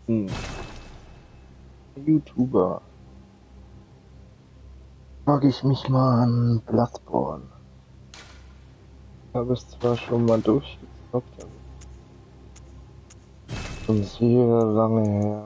Hm. YouTuber. Frage ich mich mal an Bloodborne. Habe es zwar schon mal durchgezockt, aber schon sehr lange her.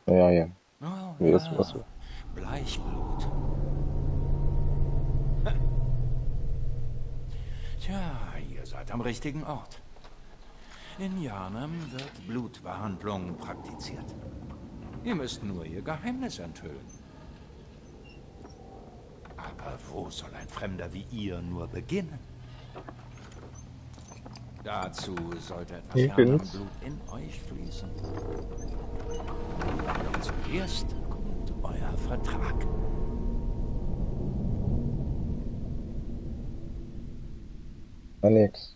Ja, ja. Oh Mir ist mal ja, so. Bleichblut. Tja, ihr seid am richtigen Ort. In Yarnam wird Blutbehandlung praktiziert. Ihr müsst nur ihr Geheimnis enthüllen. Aber wo soll ein Fremder wie ihr nur beginnen? Dazu sollte etwas Nirgends. Yarnam-Blut in euch fließen. Doch zuerst kommt euer Vertrag. Ja, nix.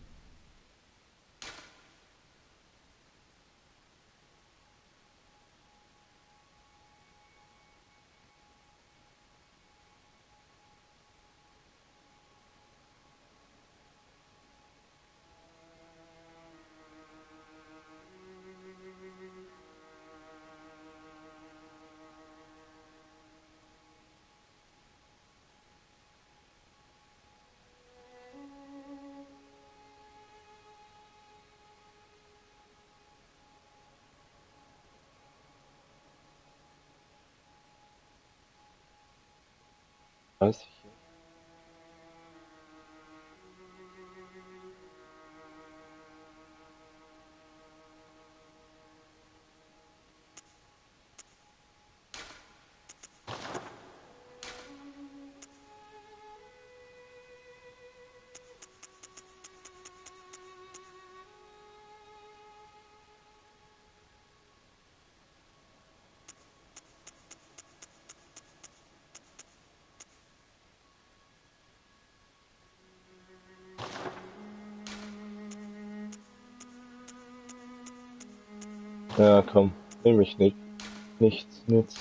Weiß ich. Ja, komm. Nehme ich nicht. Nichts nützt.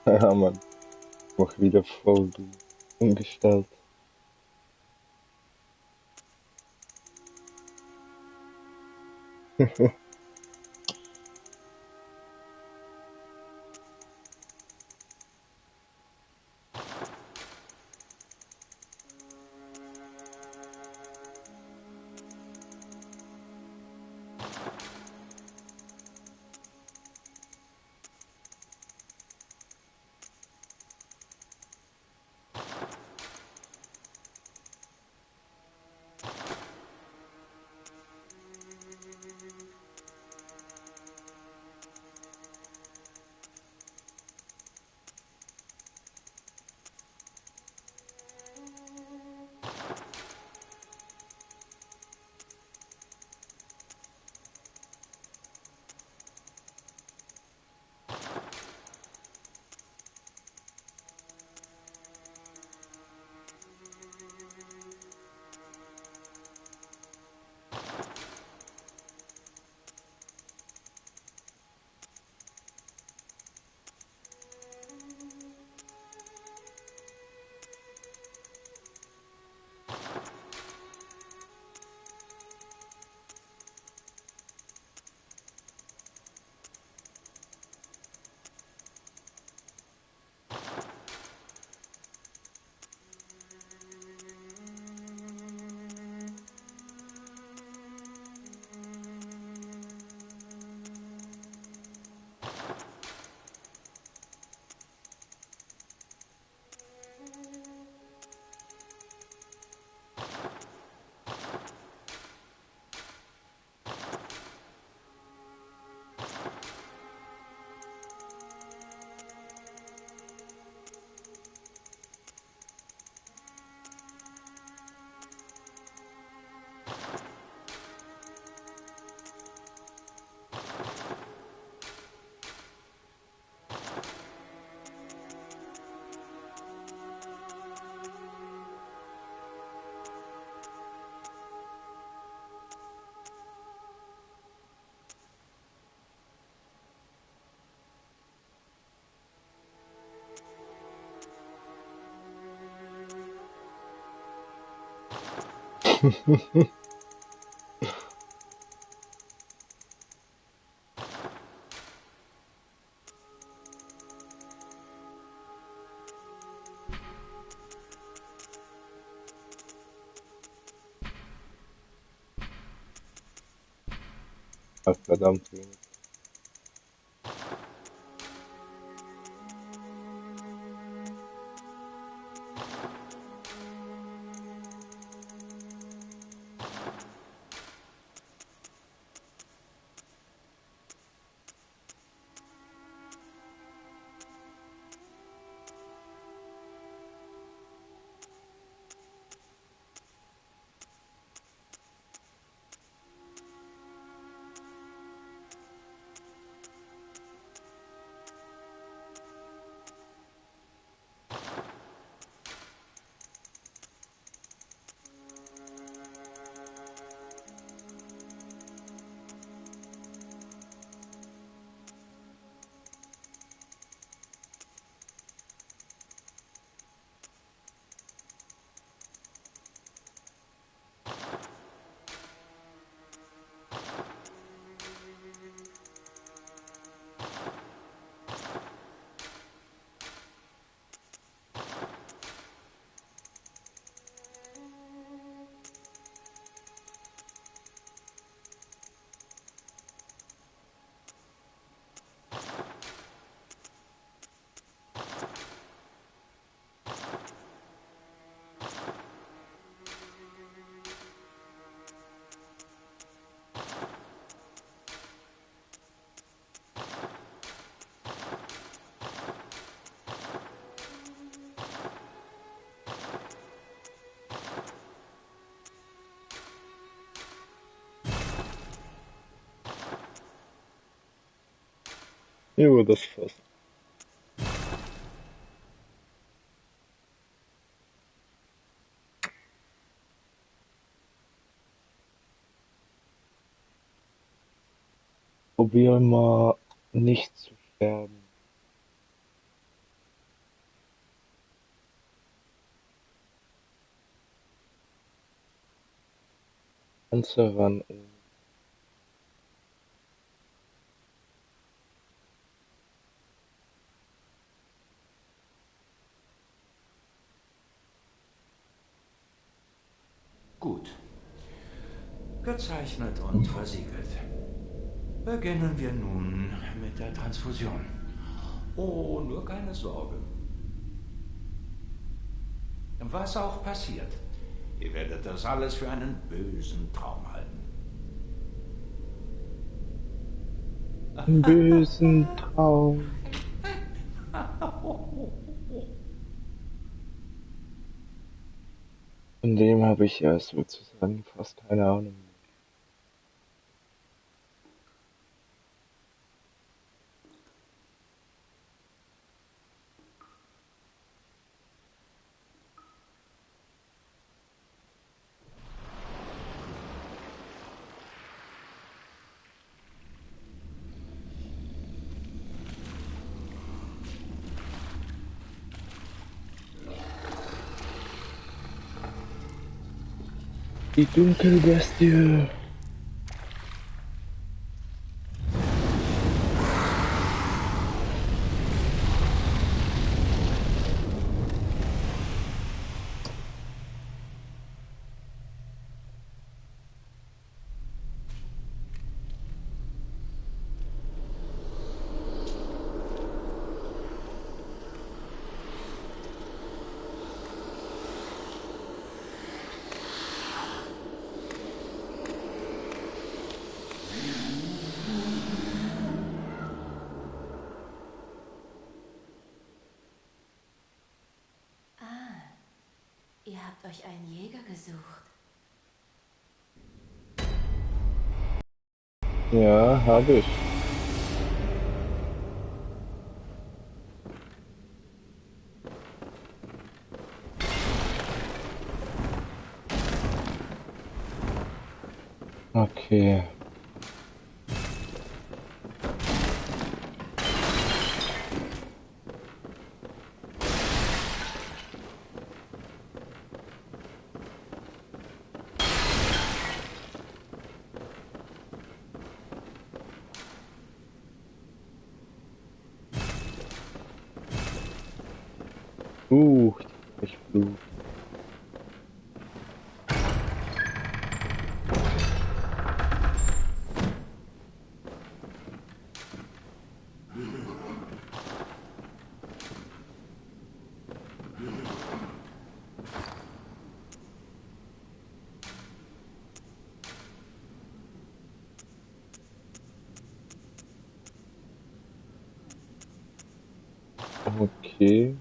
Ja, Mann. Mach wieder voll, du Ungestalt. Ach, verdammt wenig. Über das Fass. Probier mal nicht zu sterben. Ganze ran. Gut. Gezeichnet und versiegelt. Beginnen wir nun mit der Transfusion. Oh, nur keine Sorge. Was auch passiert, ihr werdet das alles für einen bösen Traum halten. Einen bösen Traum. Von dem habe ich ja sozusagen fast keine Ahnung. Die Dunkelbestie. Ihr habt euch einen Jäger gesucht. Ja, habe ich. Okay. Ich fluch. Okay.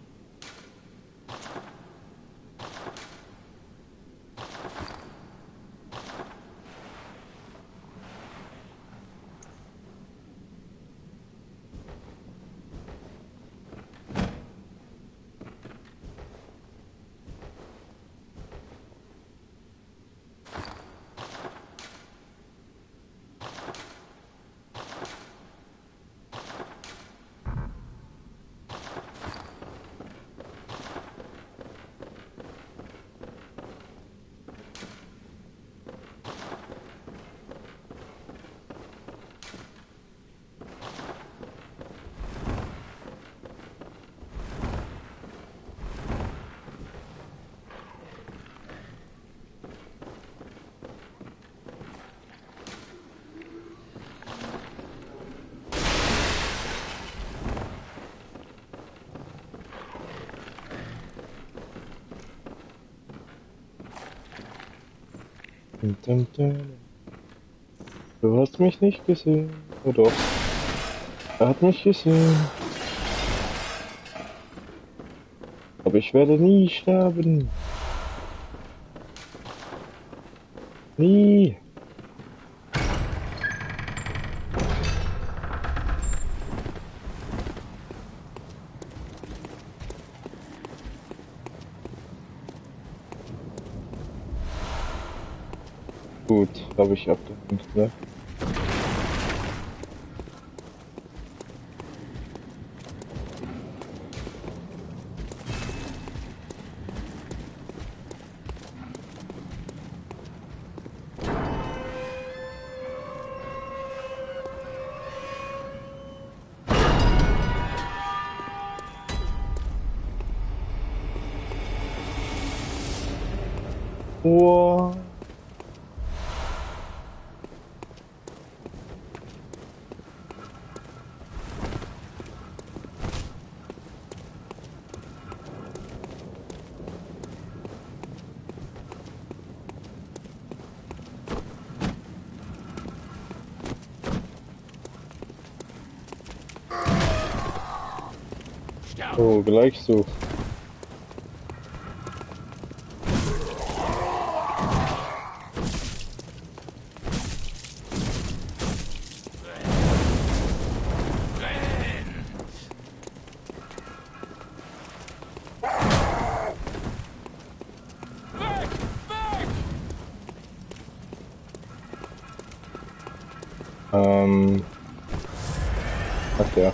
Dun, dun, dun. Du hast mich nicht gesehen. Oh doch. Er hat mich gesehen. Aber ich werde nie sterben. Nie. Gut, habe ich abgehängt, ne? Wow. Oh, gleich so. Ach ja.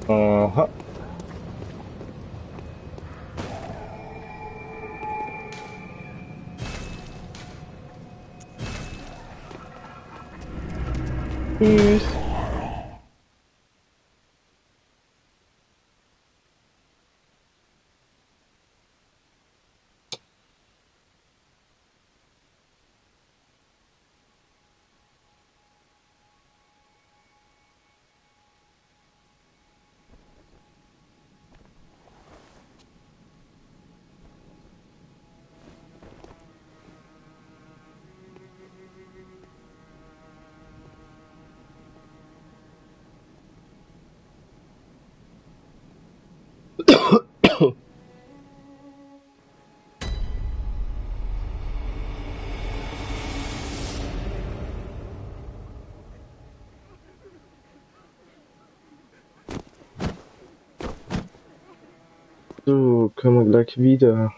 Aha. Tschüss. So, können wir gleich wieder.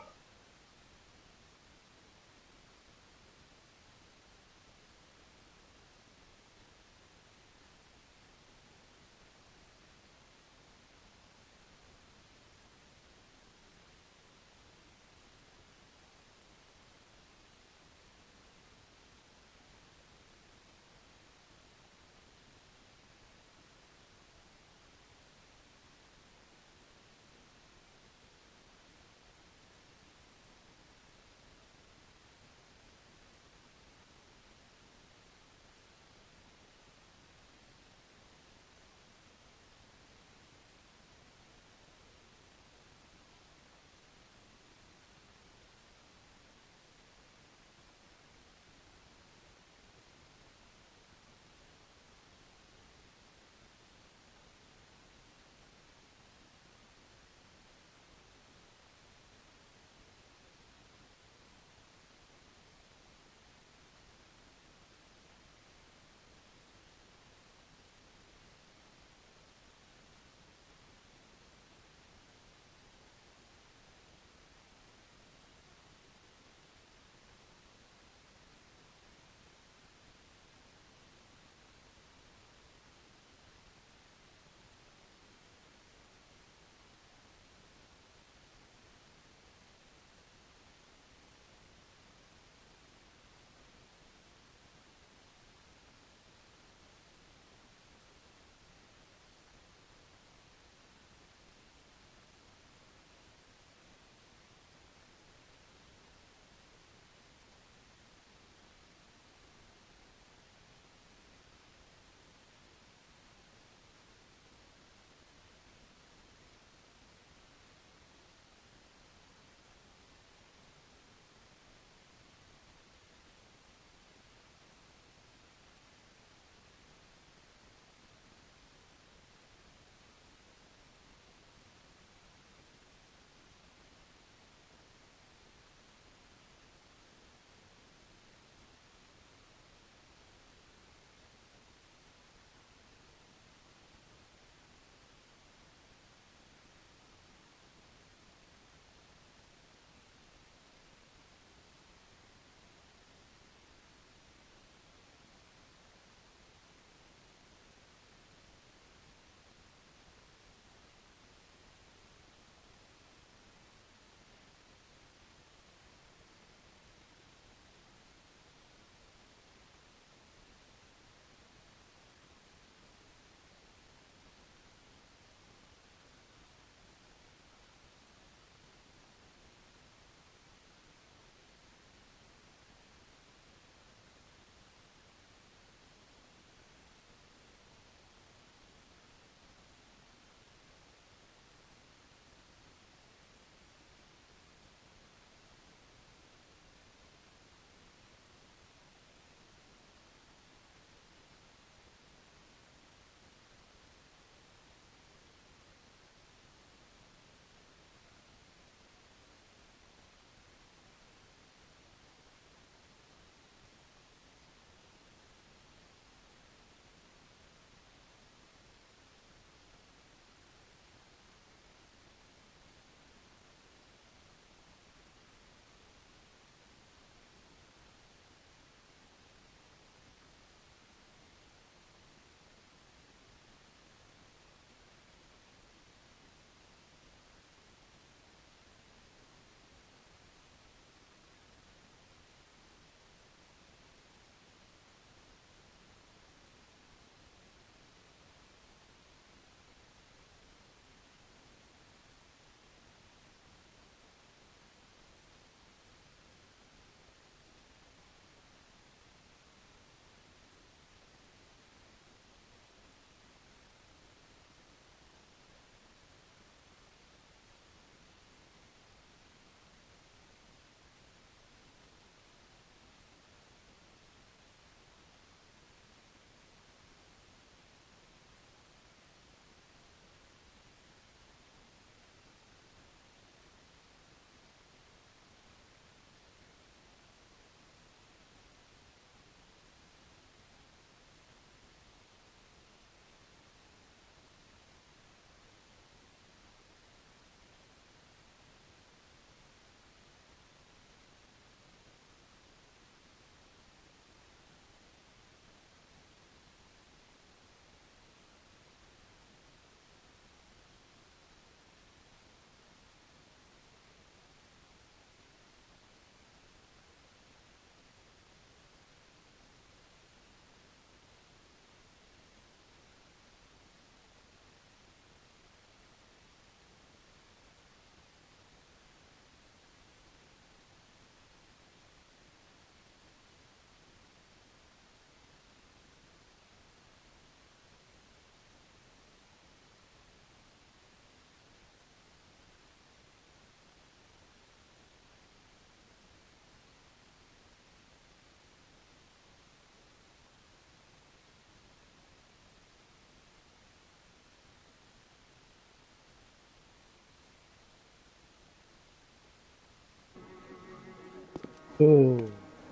So,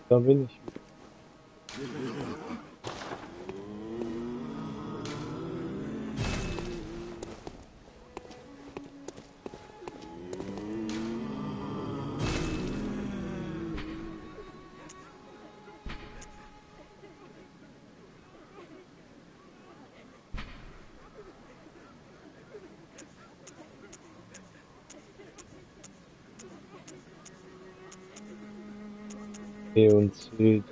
da bin ich. B und C, D.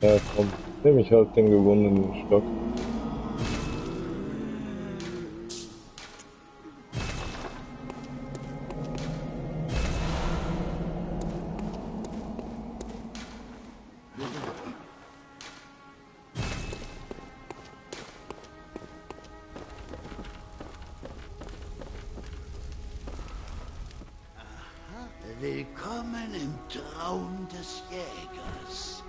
Ja, komm, nehme ich halt den gewonnenen Stock. Willkommen im Traum des Jägers.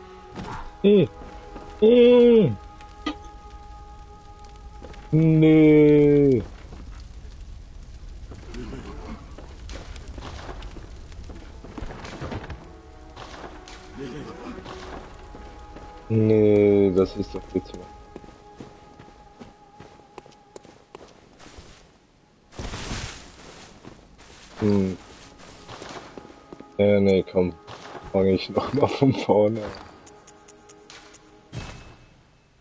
Hm. Hm. Nee. Nee, das ist doch bitte. Hm. Ja, nee, komm. Fange ich noch mal von vorne an.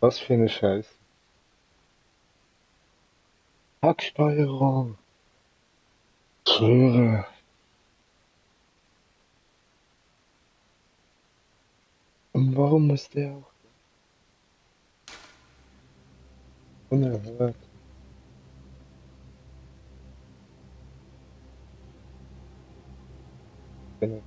Was für eine Scheiße. Hacksteuerung. Schwöre. Und warum muss der auch unerhört? Genau.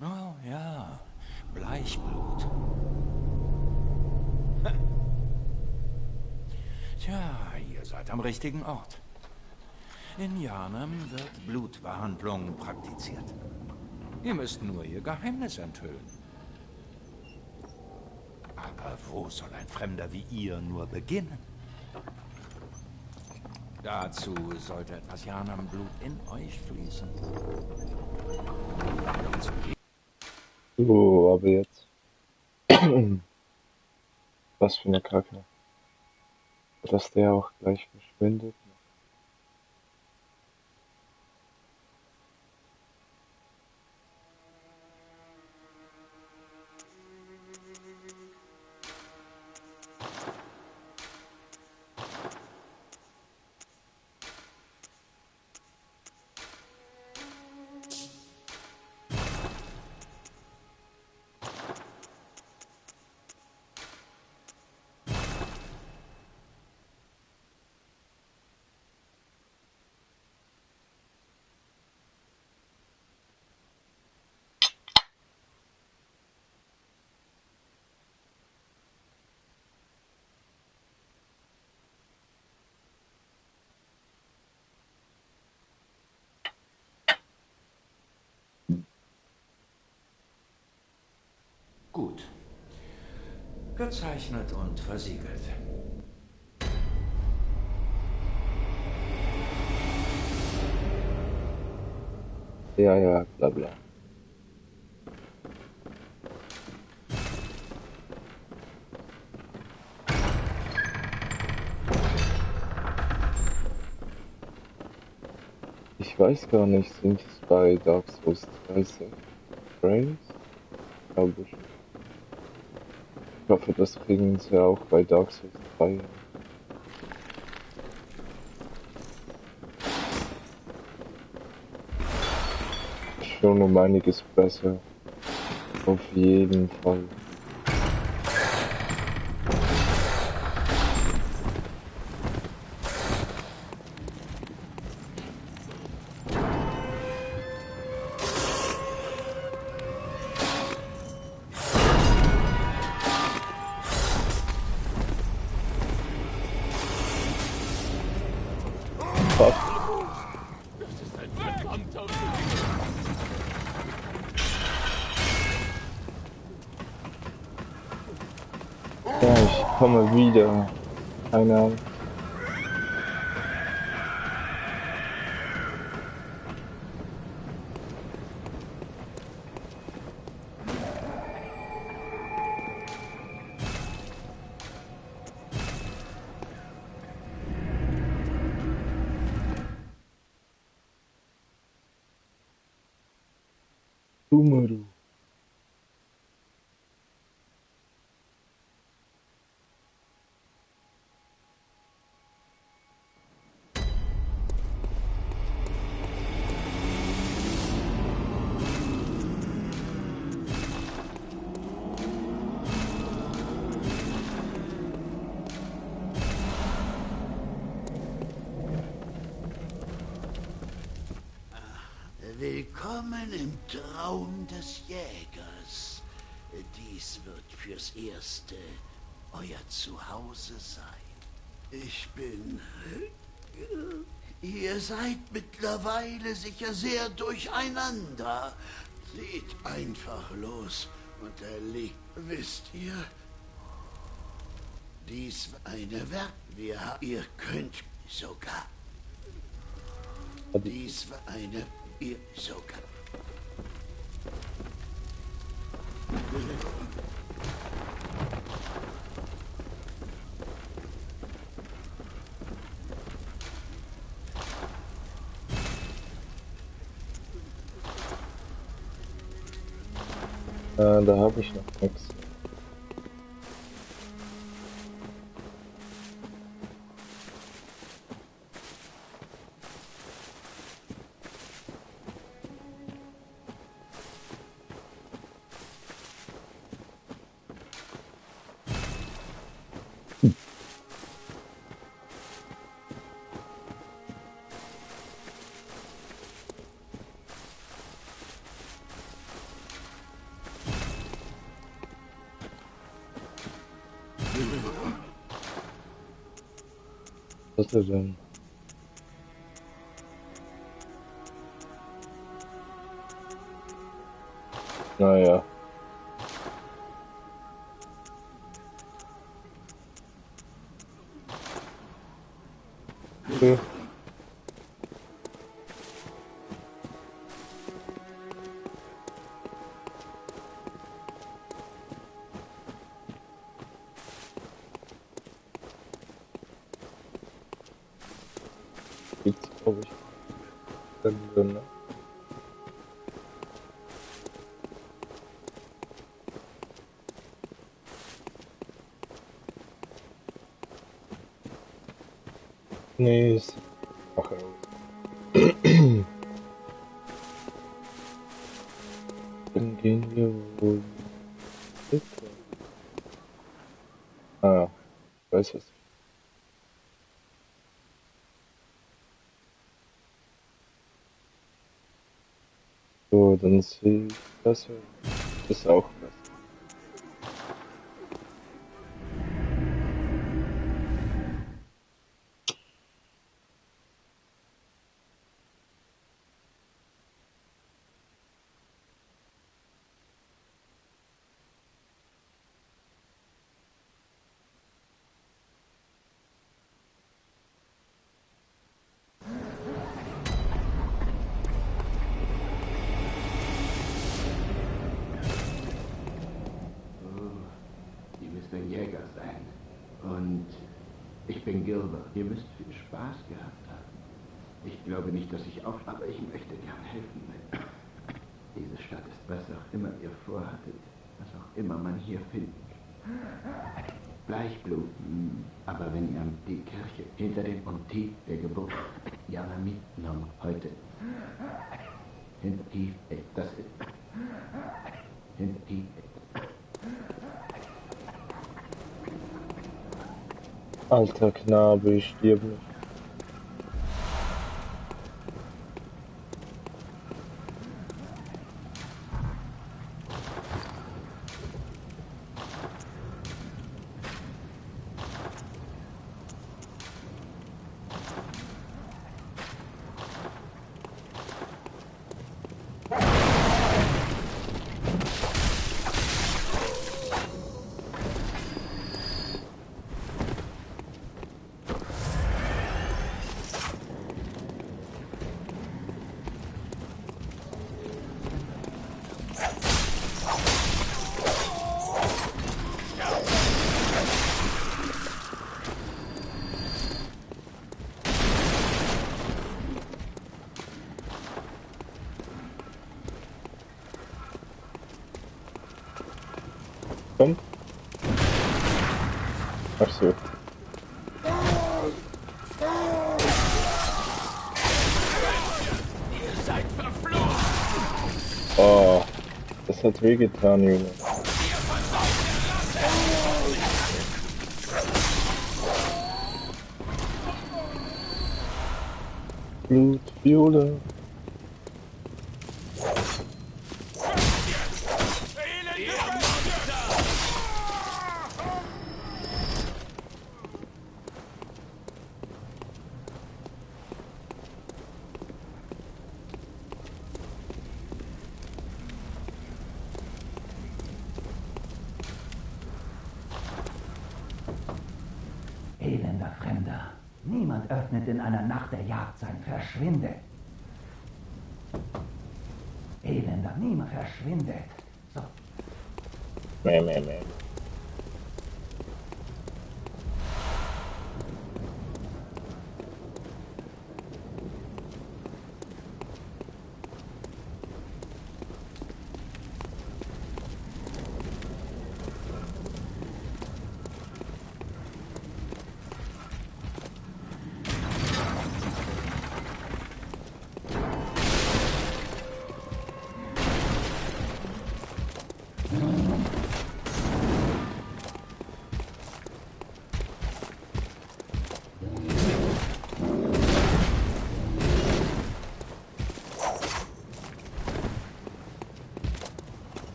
Oh ja, Bleichblut. Tja, ihr seid am richtigen Ort. In Yharnam wird Blutbehandlung praktiziert. Ihr müsst nur ihr Geheimnis enthüllen. Aber wo soll ein Fremder wie ihr nur beginnen? Dazu sollte etwas Yharnam-Blut in euch fließen. So, aber jetzt. Was für eine Kacke. Dass der auch gleich verschwindet. Gut. Gezeichnet und versiegelt. Ja, ja, bla bla. Ich weiß gar nicht, sind es bei Dark Souls 30 Frames? Glaube ich. Ich hoffe, das kriegen sie auch bei Dark Souls 3. Schon um einiges besser. Auf jeden Fall. fuck. Ja, ich komme wieder. Keine Ahnung. Umaru. Willkommen im Traum des Jägers. Dies wird fürs Erste euer Zuhause sein. Ich bin... Ihr seid mittlerweile sicher sehr durcheinander. Seht einfach los und erlegt. Wisst ihr, dies war eine Ihr könnt sogar. Dies war eine... Ihr sogar. Da habe ich noch nichts. Was ist das denn? Naja. Okay. Gibt's, glaube ich, dann drin, ne? Nee, ist... Ach, dann gehen wir wohl... Ah, ich weiß es. So, dann sehe ich das hier. Ist auch besser. Ihr müsst ein Jäger sein. Und ich bin Gilbert. Ihr müsst viel Spaß gehabt haben. Ich glaube nicht, dass ich auch... Aber ich möchte gern helfen. Diese Stadt ist, was auch immer ihr vorhattet. Was auch immer man hier findet. Bleichblut. Aber wenn ihr die Kirche hinter dem Motiv der Geburt Janamit noch heute... Hinter die... Das ist... Hinter die... Alter Knabe, ich stirb nicht. Ach so. Ihr seid verflucht! Oh, das hat wehgetan, Junge. Blutfiole. Elender Fremder. Niemand öffnet in einer Nacht der Jagd sein. Verschwinde. Elender, niemand verschwindet. So. Meh, meh, meh.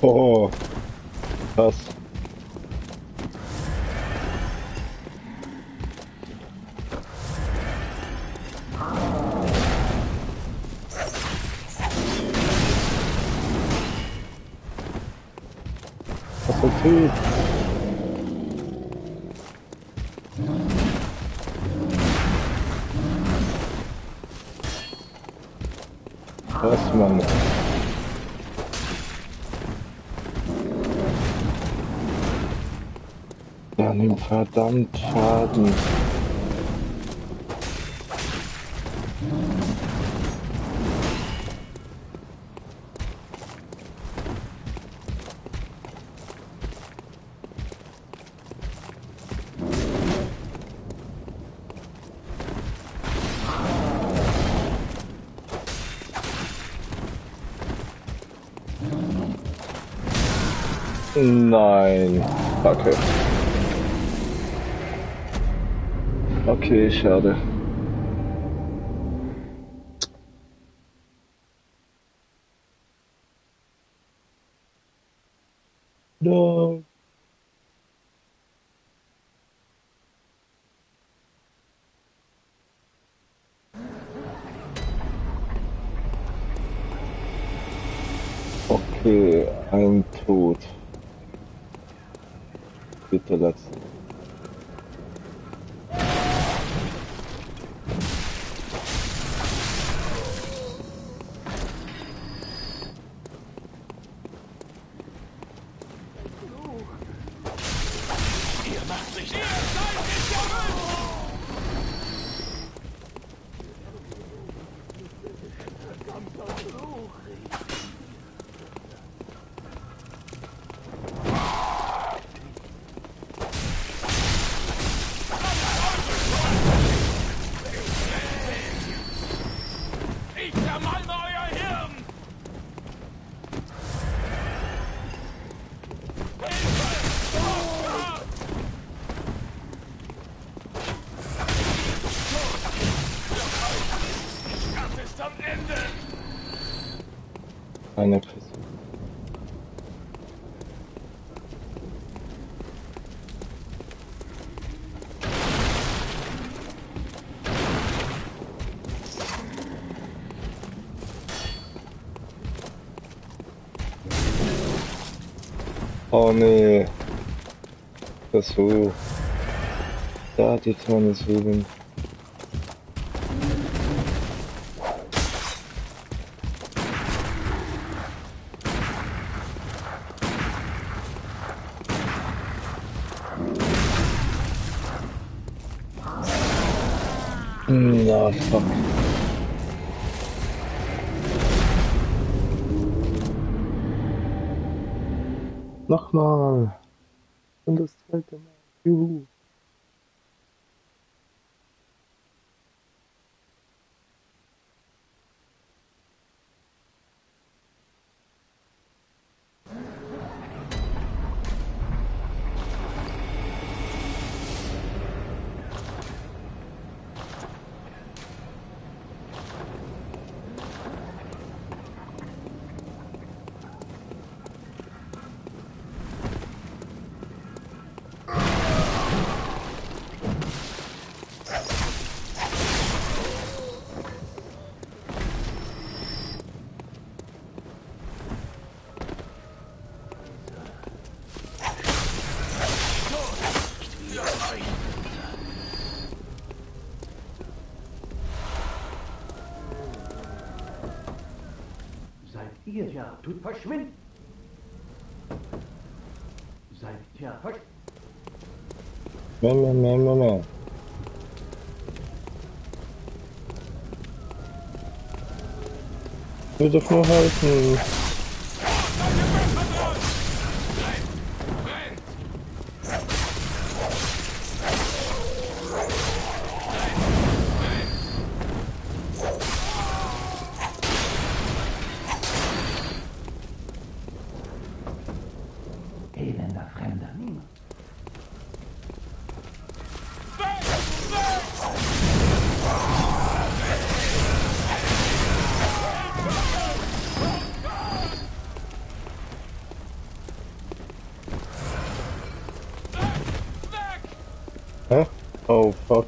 Oh, krass. Was für ein Typ? Was, Mann? Der nimmt verdammt Schaden. Nein, okay. Okay, schade. No. Okay, ein Tod. Bitte letzten. Ihr macht sich nicht! Ihr seid nicht verrückt! Ich zermalme euer Hirn! Das ist am Ende! Eine Pisse. Oh nee. Versuch. Da die Tonne suchen. Na, fuck. Nochmal. Und das zweite Mal. Juhu. Seid ihr ja, tut verschwinden! Seid ja verschwinden! Mehr. Wir dürfen nur helfen. Elender Fremder, niemand. Hä? Oh fuck.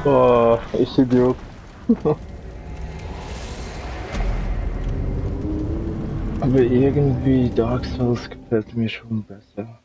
Oh, ich Idiot. Aber irgendwie Dark Souls gefällt mir schon besser.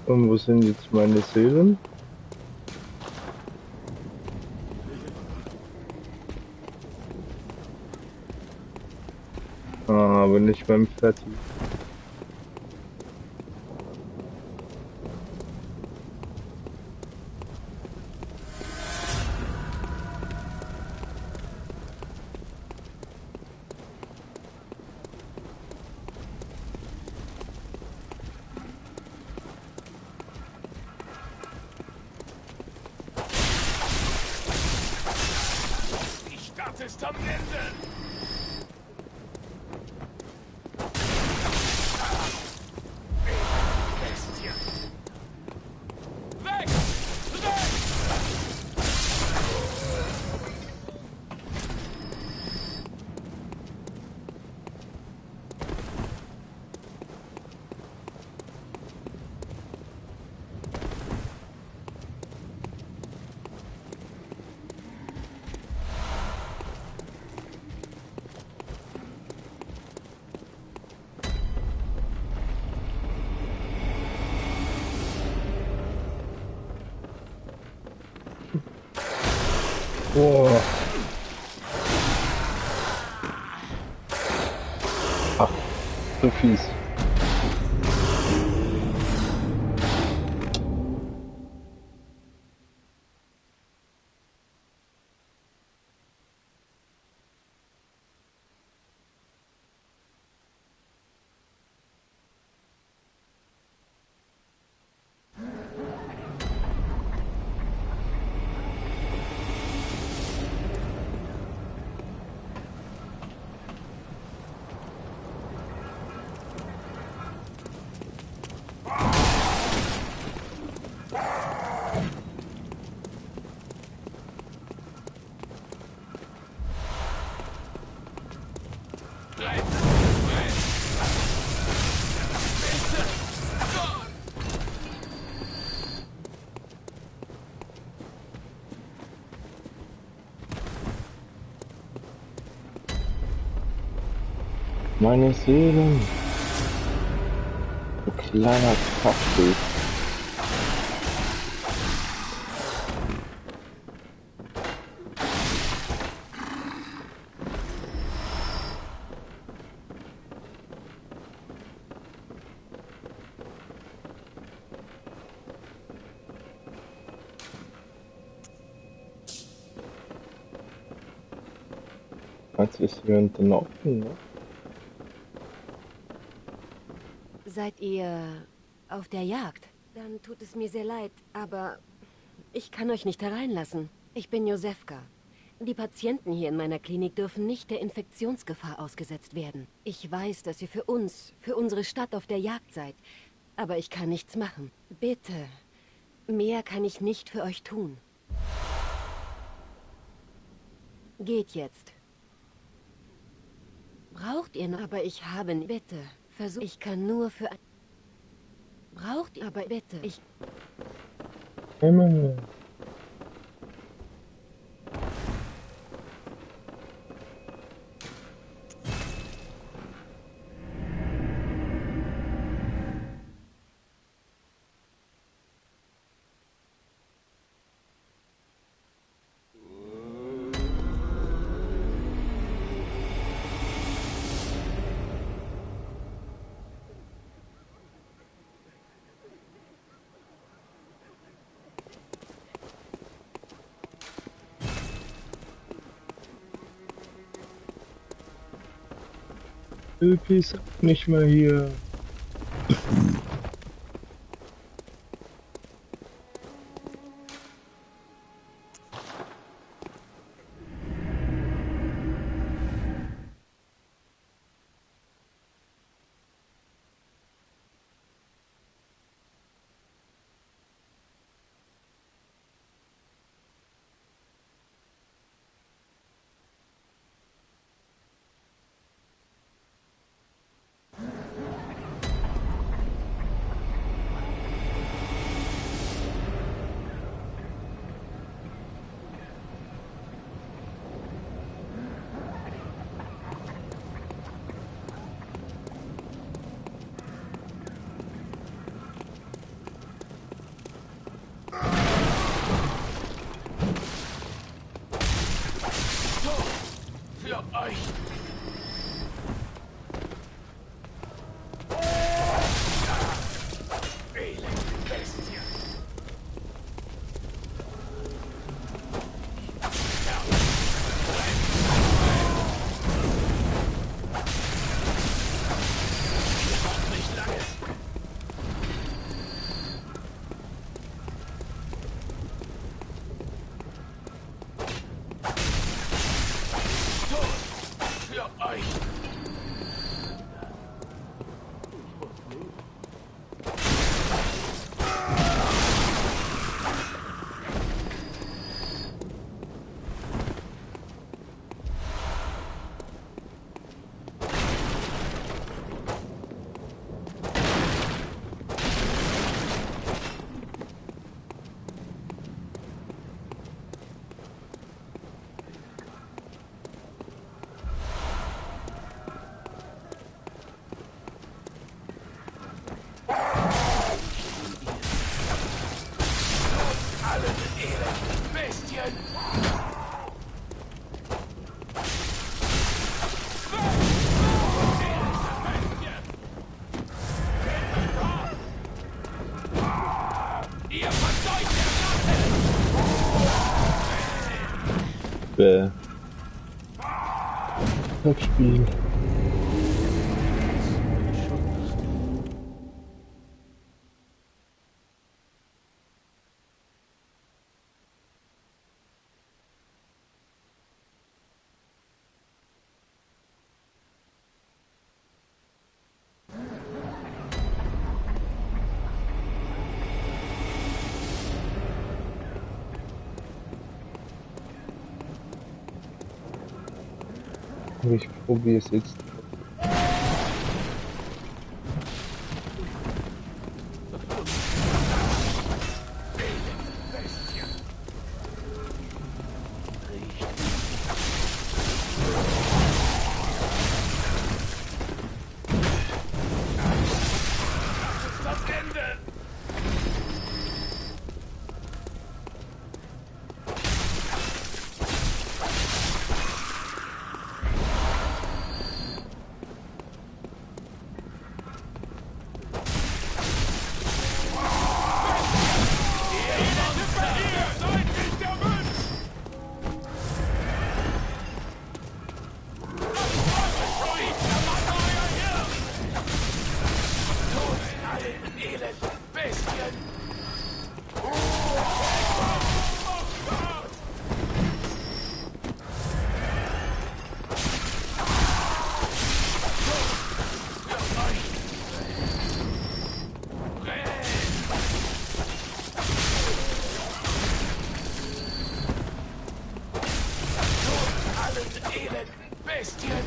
Und wo sind jetzt meine Seelen? Ah, aber nicht beim Fatty. Die Stadt ist am Ende! Boah. Ach, so fies. Meine Seelen. Du kleiner Kaffee. Jetzt ist wir unterlaufen, ne? Seid ihr auf der Jagd? Dann tut es mir sehr leid, aber ich kann euch nicht hereinlassen. Ich bin Josefka. Die Patienten hier in meiner Klinik dürfen nicht der Infektionsgefahr ausgesetzt werden. Ich weiß, dass ihr für uns, für unsere Stadt auf der Jagd seid, aber ich kann nichts machen. Bitte, mehr kann ich nicht für euch tun. Geht jetzt. Braucht ihr noch? Aber ich habe... Bitte, versucht... Ich kann nur für... Braucht ihr... Aber bitte, ich... Himmel. Öpi ist nicht mehr hier. Für euch! Elende Bestie! Noch nicht lange! Für euch! Alle elenden Bestien! Ihr verdeutlicht Bäh. Das Spiel. Ich probiere es jetzt. das Ende. Bestien!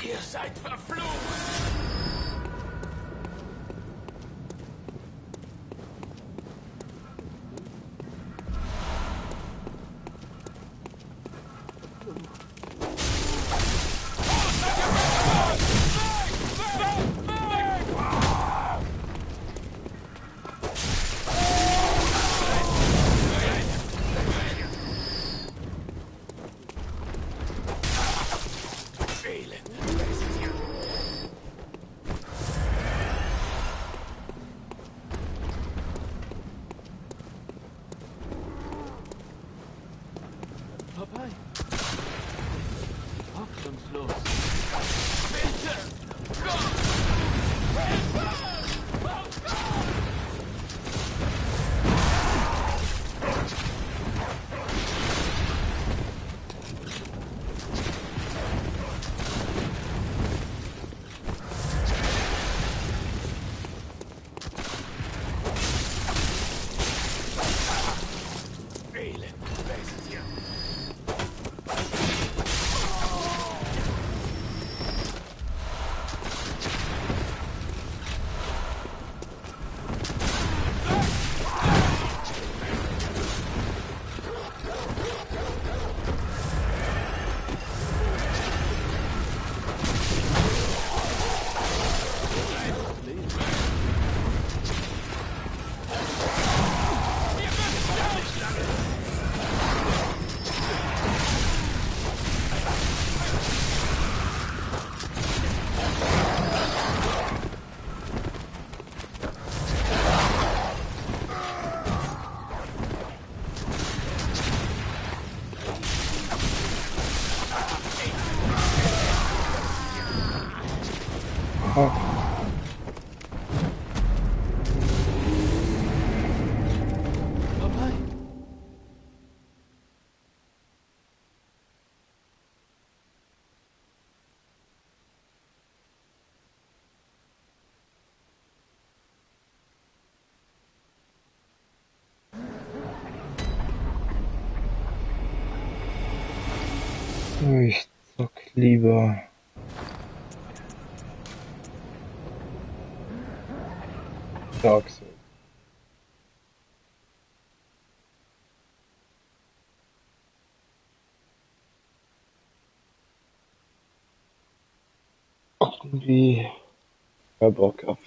Ihr seid verflucht! Vorbei. Hoffnungslos. Bitte! Gott! Elend, Bestien! Vorbei. Ich zock lieber Dark Souls. Irgendwie ja, Bock auf